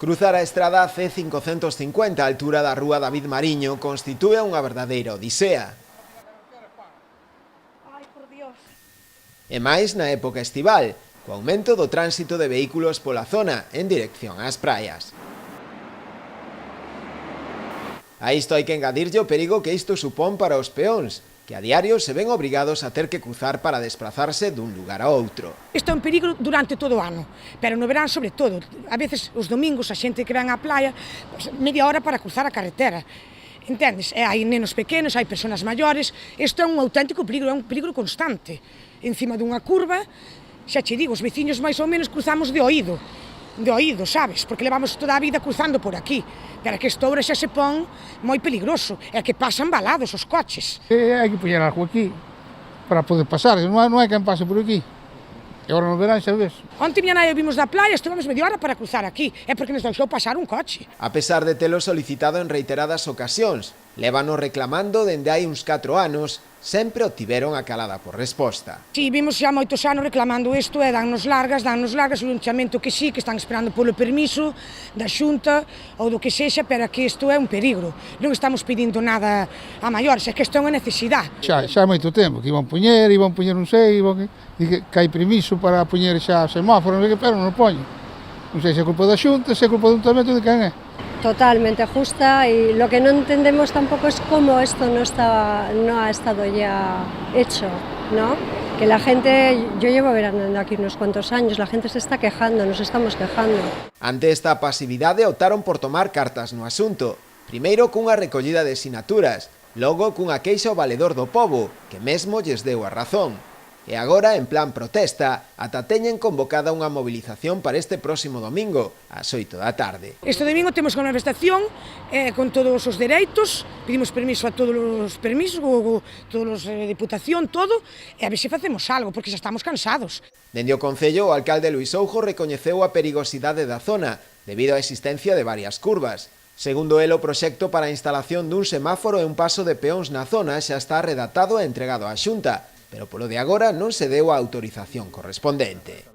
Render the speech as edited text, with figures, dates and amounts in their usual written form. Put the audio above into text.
Cruzar a estrada C550 á altura da rúa David Mariño constitúe unha verdadeira odisea. E máis na época estival, co aumento do tránsito de vehículos pola zona en dirección ás praias. A isto hai que engadirlle o perigo que isto supón para os peóns, que a diario se ven obrigados a ter que cruzar para desplazarse dun lugar a outro. Isto é un perigo durante todo o ano, pero no verán sobre todo. A veces os domingos a xente que ven á playa, pues, media hora para cruzar a carretera. Entendes? E hai nenos pequenos, hai persoas maiores, isto é un auténtico perigo, é un perigo constante. Encima dunha curva, xa che digo, os veciños máis ou menos cruzamos de oído, sabes? Porque levamos toda a vida cruzando por aquí. Pero que isto ahora xa se pon moi peligroso, é que pasan balados os coches. Hai que poñer algo aquí para poder pasar, non hai quen pase por aquí. E agora no verán xa ves. Onte miña nai vimos da playa, estivemos media hora para cruzar aquí, é porque nos deixou pasar un coche. A pesar de telo solicitado en reiteradas ocasións, lévanos reclamando dende hai uns 4 anos, sempre obtiveron a calada por resposta. Si, vimos xa moitos anos reclamando isto e dannos largas, o lunchamento que sí, que están esperando polo permiso da Xunta ou do que sexa, pero que isto é un peligro. Non estamos pedindo nada a maiores, é que isto é unha necesidade. Xa hai moito tempo que iban poñer non sei, que hai permiso para poñer xa semáforo, pero non o poñen. Non sei se é culpa da Xunta, se é culpa do Ayuntamiento, de quen é. Totalmente justa, y lo que no entendemos tampoco es cómo esto no ha estado ya hecho, ¿no? Que la gente, yo llevo veranando aquí unos cuantos años, la gente se está quejando, nos estamos quejando. Ante esta pasividade optaron por tomar cartas no asunto, primeiro cunha recollida de sinaturas, logo cunha queixa ao valedor do pobo, que mesmo lles deu a razón. E agora, en plan protesta, ata teñen convocada unha movilización para este próximo domingo, ás 8 da tarde. Este domingo temos unha manifestación con todos os dereitos, pedimos permiso a todos os permisos, todos os diputación, todo, e a ver se facemos algo, porque xa estamos cansados. Dende o Concello, o alcalde Luís Oujo recoñeceu a perigosidade da zona, debido á existencia de varias curvas. Segundo el, o proxecto para a instalación dun semáforo e un paso de peóns na zona xa está redactado e entregado á Xunta, pero polo de agora non se deu a autorización correspondente.